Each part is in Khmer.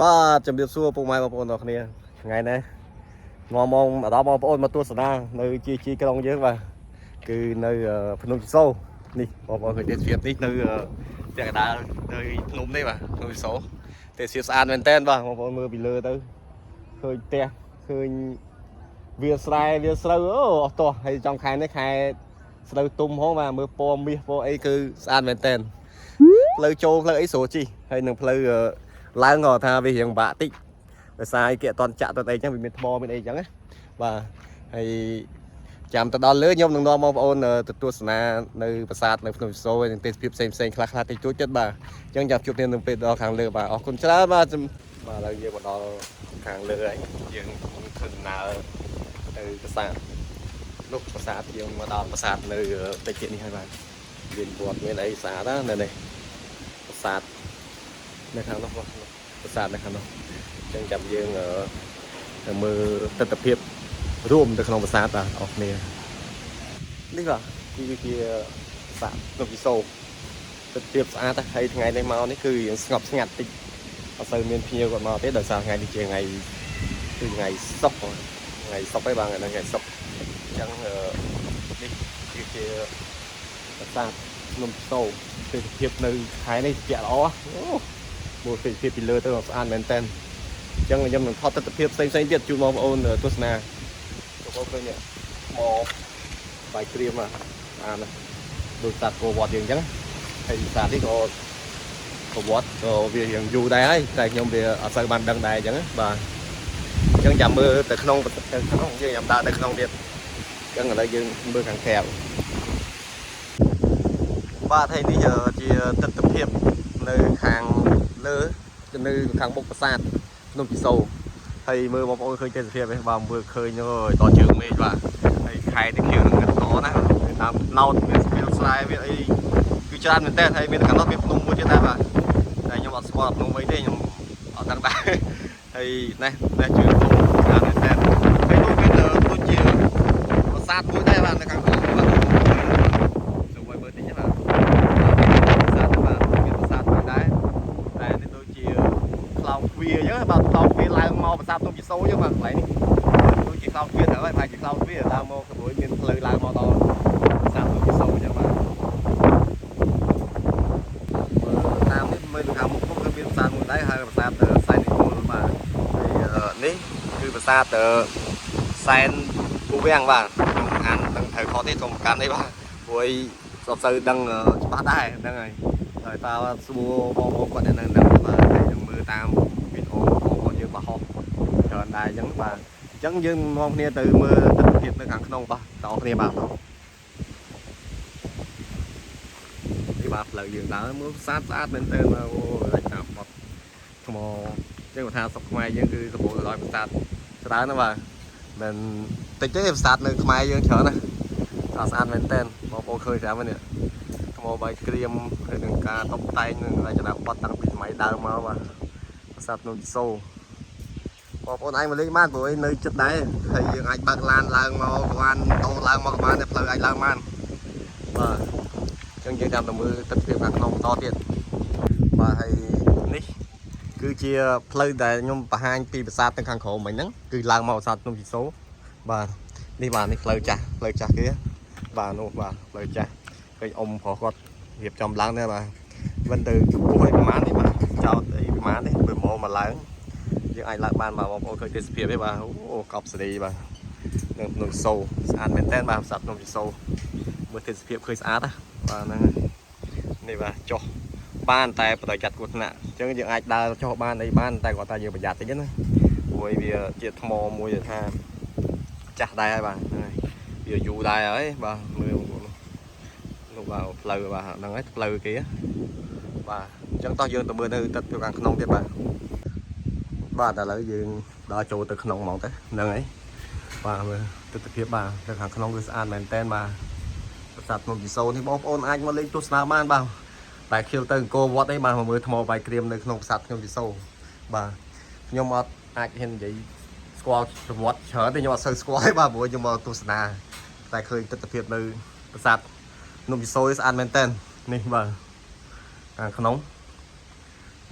បាទជំរាបសួរពុកម៉ែបងប្អូនទាំងគ្នាថ្ងៃនេះមកដល់បងប្អូនមកទស្សនានៅជាក្រុងយើងបាទគឺនៅភ្នំជីសូរនេះបងប្អូនឃើញទេសភាពនេះនៅពាក់កណ្ដាលនៅភ្នំនេះបាទភ្នំជីសូរទេសភាពស្អាតមែនតើបាទបងប្អូនមើលពីលើទៅឃើញផ្ទះឃើញវាស្រែវាស្រូវអូអស់តោះហើយចុងខែនេះខែស្រូវទុំហ៎បាទមើលពណ៌មាសពណ៌អីគឺស្អាតមែនតើផ្លូវចូលផ្លូវអីស្រួលជីហើយនឹងផ្លូវឡើងក៏ថាវារៀងបាក់តិចដោយសារអីគេអត់តន់ចាក់ទៅអីចឹងវាមានថ្មមានអីចឹងណាបាទហើយចាំទៅដល់លើខ្ញុំនឹងនាំបងប្អូនទៅទស្សនានៅប្រាសាទនៅភ្នំជីសូរនិងទេសភាពផ្សេងខ្លះតិចតួចទៀតបាទអញ្ចឹងចាំជួបគ្នានៅពេលដល់ខាងលើបាទអរគុណច្រើនបាទឥឡូវយើងមកដល់ខាងលើហើយយើងធ្វើដំណើរទៅប្រាសាទនោះប្រាសាទយើងមកដល់ប្រាសាទនៅតិចទៀតនេះហើយបាទមានវត្តមានអីស្អាតណាស់នៅនេះប្រាសាទនៅខាងនោះប្រាសាទនៅខាងនោះអញ្ចឹងចាំយើងទៅមើលទស្សនវិជ្ជារួមទៅក្នុងប្រាសាទបាទអរគ្នានេះបាទគឺជាប្រាសាទភ្នំជីសូរទស្សនវិជ្ជាស្អាតហើយថ្ងៃនេះមកនេះគឺយើងស្ងប់ស្ងាត់តិចអត់សូវមានភ្ញៀវគាត់មកទេដោយសារថ្ងៃនេះជាថ្ងៃគឺថ្ងៃសុក្រថ្ងៃសុក្រឯងបាទថ្ងៃសុក្រអញ្ចឹងនេះគឺជាប្រាសាទភ្នំជីសូរទស្សនវិជ្ជានៅខែនេះជាល្អអូមើលទស្សនវិជ្ជាពីលើទៅស្អាតមែនតើអញ្ចឹងខ្ញុំនឹងថតទស្សនវិជ្ជាផ្សេងទៀតជូនបងប្អូនទស្សនាបងប្អូនឃើញថ្មបាយក្រៀមអានដូចតាគោវត្តយើងអញ្ចឹងហើយតានេះក៏ប្រវត្តិក៏វារៀងយូរដែរហើយតែខ្ញុំវាអត់សូវបានដឹងដែរអញ្ចឹងបាទអញ្ចឹងចាំមើលទៅក្នុងយើងចាំដើរទៅក្នុងទៀតអញ្ចឹងឥឡូវយើងមើលខាងក្រៅបាទហើយនេះជាទស្សនវិជ្ជានៅខាងលើនៅខាងមុខប្រាសាទភ្នំជីសូរហើយមើលបងប្អូនឃើញទេសភាពទេបាទមើលឃើញអើយតជើងមេឃបាទហើយខែនេះខៀវនឹងល្អណាស់តាមណោតមានស្ពាល់ស្លាយមានអីគឺច្រើនមែនតើហើយមានខាងនោះមានភ្នំមួយទៀតដែរបាទតែខ្ញុំអត់ស្គាល់ភ្នំអីទេខ្ញុំអត់ដឹងដែរហើយនេះជឿភ្នំច្រើនមែនតើហើយនោះមានដូចជាប្រាសាទមួយដែរបាទនៅខាងក្នុងបាទចូលមើលតិចបាទប្រាសាទបាទមានប្រាសាទមួយដែរតែនេះដូចជាខ្លោងទ្វារអញ្ចឹងបាទខ្លោងទ្វារឡើងមកប្រាសាទភ្នំជីសូរអញ្ចឹងបាទកន្លែងនេះដូចជាខ្លោងទ្វារទៅហើយប្រហែលជាខ្លោងទ្វារឡើងមកក្រួយមានផ្លូវឡើងមកដល់ប្រាសាទភ្នំជីសូរអញ្ចឹងបាទតាមនេះមើលទៅខាងមុខនោះគឺមានប្រាសាទមួយដែរហៅប្រាសាទសែននិគលបាទហើយនេះគឺប្រាសាទសែនគូវាំងបាទខ្ញុំអានដឹងត្រូវខុសទេសូមប្រកាន់អីបាទព្រោះអីសត់សូវដឹងច្បាស់ដែរហ្នឹងហើយហើយតើសួរបងប្អូនគាត់នៅហ្នឹងបាទខ្ញុំមើលតាមវីដេអូរបស់យើងបោះច្រើនដែរអញ្ចឹងបាទអញ្ចឹងយើងនាំគ្នាទៅមើលទស្សនវិជ្ជានៅខាងក្នុងបាទតគ្នាបាទនេះបាទផ្លូវយើងដើរមើលស្អាតមែនតើអូដាច់តាមបត់ថ្មអញ្ចឹងគាត់ថាស្រុកខ្មែរយើងគឺសម្បូរទៅដោយប្រាសាទច្រើនណាស់បាទមិនតិចទេប្រាសាទនៅខ្មែរយើងច្រើនណាស់ស្អាតមែនតើបងប្អូនឃើញតាមនេះថ្មបាយក្រៀមហើយនឹងការតុបតែងនឹងរចនាបថតាំងពីសម័យដើមមកបាទប្រាសាទភ្នំជីសូរបងប្អូនអាចមកលេងបានព្រោះនៅចិត្តដែរហើយយើងអាចបើកឡានឡើងមកក៏បានតោឡើងមកក៏បានតែផ្លូវអាចឡើងបានបាទអញ្ចឹងយើងតាមទៅមើលទឹកភាពខាងក្នុងបន្តទៀតបាទហើយនេះគឺជាផ្លូវដែលខ្ញុំបង្ហាញពីប្រាសាទទៅខាងក្រោមមិញហ្នឹងគឺឡើងមកប្រាសាទភ្នំជីសូរបាទនេះបាទនេះផ្លូវចាស់គេបាទនោះបាទផ្លូវចាស់ឃើញអ៊ំប្រុសគាត់រៀបចំឡើងដែរបាទមិនទៅចំពោះឲ្យប្រហែលនេះបាទចោតអីប្រហែលនេះបើមកឡើងយើងអាចឡើងបានបាទបងប្អូនឃើញទេសភាពទេបាទអូកប់សេរីបាទនៅភ្នំជីសូរស្អាតមែនតើបាទប្រាសាទភ្នំជីសូរមើលទេសភាពឃើញស្អាតណាបាទហ្នឹងនេះបាទចុះបានតែបដិចាត់គ្រោះថ្នាក់អញ្ចឹងយើងអាចដើរចុះបានអីបានតែគាត់ថាយើងប្រយ័ត្នតិចណាព្រោះវាជាថ្មមួយដែលថាចាស់ដែរហើយបាទហ្នឹងហើយវាយូរដែរហើយបាទមើលនោះបាទផ្លូវបាទហ្នឹងហើយផ្លូវគេបាទអញ្ចឹងតោះយើងទៅមើលនៅទឹកខាងក្នុងទៀតបាទឥឡូវយើងដល់ចូលទៅក្នុងហ្មងទៅហ្នឹងហើយបាទមើលទស្សនវិជ្ជាបាទទៅខាងក្នុងគឺស្អាតមែនតើបាទប្រាសាទភ្នំជីសូរនេះបងប្អូនអាចមកលេងទស្សនាបានបាទតែខ្ញុំទៅអង្គរវត្តអីបាទមកមើលថ្មបាយក្រៀមនៅក្នុងប្រាសាទភ្នំជីសូរបាទខ្ញុំអត់អាចហ៊ាននិយាយស្គាល់ប្រវត្តិច្រើនទេខ្ញុំអត់សូវស្គាល់ទេបាទព្រោះខ្ញុំមកទស្សនាតែឃើញទស្សនវិជ្ជានៅប្រាសាទភ្នំជីសូរស្អាតមែនតើនេះបាទខាងក្នុង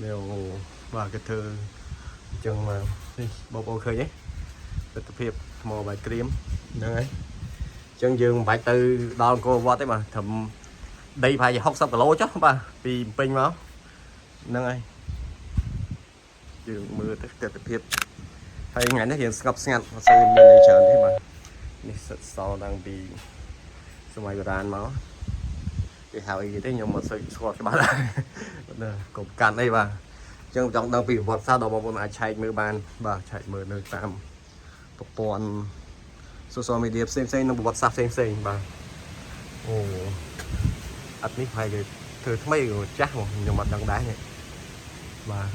នេះបាទគេធ្វើ chừng mà đi bộ khơi nhé tập hiệp mò bài cream đấy chân dương phải từ đòn cô qua tới mà thầm đây phải học xong cả lỗ chứ ba vì pin máu nâng ơi dương mưa tất tập hiệp hay ngày nó hiện ngập ngặt xây mình lấy chờ thế mà đi sau đang bị sumai beran máu cái hào gì thế nhưng mà xây xóa cái bạn cũng cạn đây bà chân trong đang bị vọt sao đó mà bọn ai chạy mưa bàn bà chạy mưa nơi tạm tập toàn social media xem nó vọt sao xem bà ồ ắt nít hay cái thứ mấy rồi chắc mà nhưng mà đang đá này bà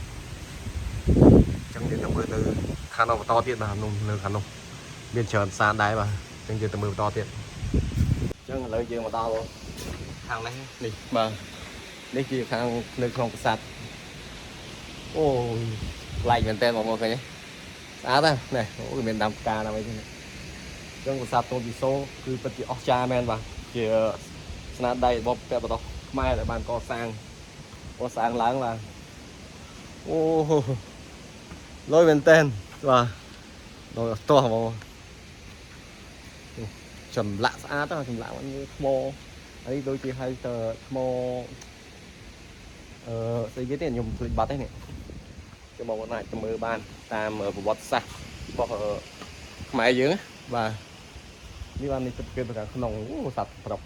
chẳng đến tầm mưa từ khả năng to tiết bà nung nơi khả năng biên trời xa đáy bà chẳng đến tầm mưa to tiết chẳng lợi gì mà to luôn thằng này đi bà đây chỉ khang nơi không sạch ôi lạnh bên tên mọi người nhé á ta này ôi miền Nam ca nào vậy trong cuộc sạch tôi bị số cứ bất kỳ cha men và chỉ snap đây bóp tẹp vào mai lại bàn co sang láng là ô lôi bên tên và rồi to vào chầm lạ á ta chầm lạ như mô ấy đôi khi hay tờ mô xây cái tiền dùng lịch bát đấy này cho một này cho mưa ban tam ở bọt sạch hoặc máy dưới và đi ban đi tập kia cả không nòng sạch độc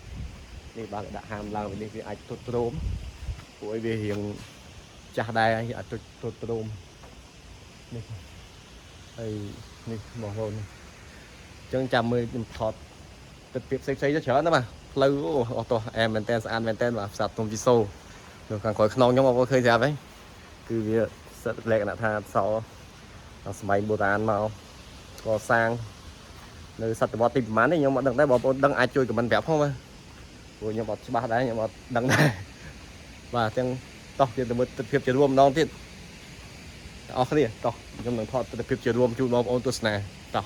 đi bạn đã hàm làm về đi ai tốt trôm của về hiện cha đây ai tốt trôm đây này mỏ hồn chân chạm mươi thọt tập việc xây cho chở nó mà lâu to em maintain ăn maintain và sạch tôm chi sâu được càng khỏi non nhưng mà có khơi ra đấy cứ việc sợ lệ là tha sau máy bồ tàn màu có sang nơi sạch bỏ tìm mán đấy nhưng mà đằng đây bỏ đằng ai chơi của mình vẹp không à rồi nhưng mà ba đấy nhưng mà đằng này và tiếng to thì một tập hiệp chơi rùm nonទៀតអស់គ្នាតោះខ្ញុំនឹងថតទស្សនភាពជារួមជូនបងប្អូនទស្សនាតោះ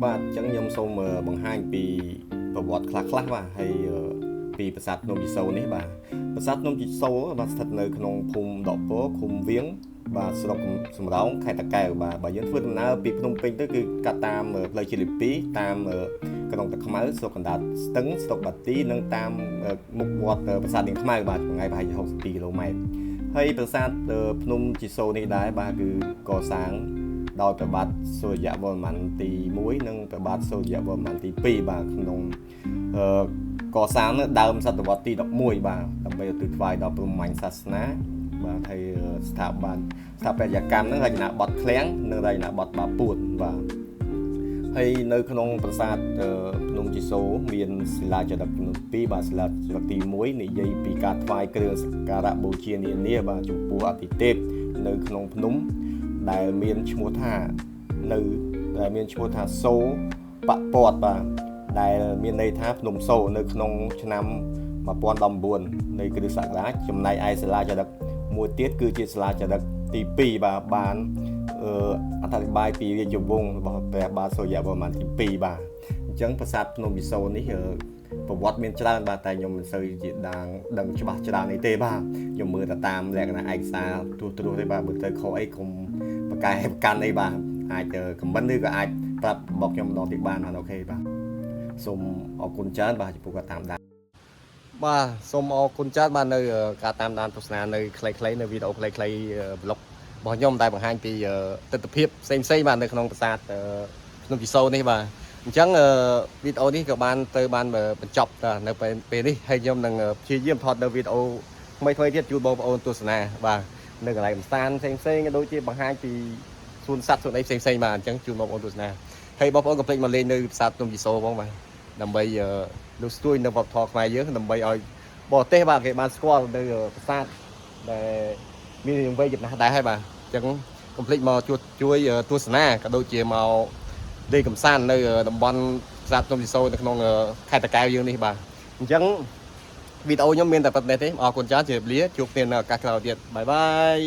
បាទអញ្ចឹងខ្ញុំសូមបង្ហាញពីប្រវត្តិខ្លះៗបាទហើយពីប្រាសាទភ្នំជីសូរនេះបាទប្រាសាទភ្នំជីសូរបាទស្ថិតនៅក្នុងភូមិដកពរឃុំវៀងបាទស្រុកសំរោងខេត្តតាកែវបាទបើយើងធ្វើដំណើរពីភ្នំពេញទៅគឺកាត់តាមផ្លូវជាតិលេខ2តាមក្រុងតាខ្មៅស្រុកកណ្ដាលស្ទឹងស្រុកបាទីនិងតាមមុខវត្តប្រាសាទនាងខ្មៅបាទចម្ងាយប្រហែល62គីឡូម៉ែត្រហើយប្រាសាទភ្នំជីសូរនេះដែរបាទគឺកសាងដោយព្រះបាទសូរ្យវរ្ម័នទី1និងព្រះបាទសូរ្យវរ្ម័នទី2បាទក្នុងកសាងនៅដើមសតវត្សទី11បាទដើម្បីឧទ្ទិសថ្វាយដល់ព្រហ្មញ្ញសាសនាបាទហើយស្ថាបត្យកម្មហ្នឹងរចនាបថឃ្លាំងនិងរចនាបថបាពួនបាទហើយនៅក្នុងប្រាសាទភ្នំជីសូរមានសិលាចារឹកចំនួន2បាទសិលាចារឹកទី1និយាយពីការថ្វាយគ្រឿងសក្ការៈបូជានានាបាទចំពោះអាទិទេពនៅក្នុងភ្នំដែលមានឈ្មោះថាសូរបពតបាទដែលមានន័យថាភ្នំសូរនៅក្នុងឆ្នាំ1019នៃគ្រិស្តសករាជចំណែកឯសិលាចារឹកមួយទៀតគឺជាសិលាចារឹកទី2បាទបានអធិប្បាយពីរាជវង្សរបស់ព្រះបាទសូរ្យវរ្ម័នទី2បាទអញ្ចឹងប្រាសាទភ្នំជីសូរនេះប្រវត្តិមានច្រើនបាទតែខ្ញុំមិនសូវជាដឹងច្បាស់ច្រើននេះទេបាទខ្ញុំមើលទៅតាមលក្ខណៈឯកសារទូទេបាទបើទៅខុសអីកុំប្រកែកកាន់អីបាទអាចខមមិនឬក៏អាចប្រាប់របស់ខ្ញុំម្ដងទៀតបានអូខេបាទសូមអរគុណច្រើនបាទចំពោះការតាមដានបាទសូមអរគុណច្រើនបាទនៅការតាមដានទស្សនានៅខ្លីៗនៅវីដេអូខ្លីៗប្លុករបស់ខ្ញុំដែលបង្ហាញពីទស្សនវិជ្ជាផ្សេងៗបាទនៅក្នុងប្រាសាទភ្នំជីសូរនេះបាទអញ្ចឹងវីដេអូនេះក៏បានបញ្ចប់នៅពេលនេះហើយខ្ញុំនឹងព្យាយាមថតនៅវីដេអូថ្មីទៀតជូនបងប្អូនទស្សនាបាទនៅកន្លែងកម្សាន្តផ្សេងៗដូចជាបង្ហាញពីសួនសត្វសួនអីផ្សេងៗបាទអញ្ចឹងជូនបងប្អូនទស្សនាហើយបងប្អូនកុំភ្លេចមកលេងនៅប្រាសាទភ្នំជីសូរផងបាទដើម្បីលើកស្ទួយនៅវប្បធម៌ខ្មែរយើងដើម្បីឲ្យបរទេសបាទគេបានស្គាល់នៅប្រាសាទដែលមានរឿងវែងចំណាស់ដែរហើយបាទអញ្ចឹងកុំភ្លេចមកជួយទស្សនាក៏ដូចជាមកលេងកម្សាន្តនៅតំបន់ប្រាសាទភ្នំជីសូរនៅក្នុងខេត្តតាកែវយើងនេះបាទអញ្ចឹងវីដេអូខ្ញុំមានតែប៉ុណ្្នេះទេអរគុណច្រើនជម្រាបលាជួបគ្នានៅឱកាសក្រោយទៀតបាយបាយ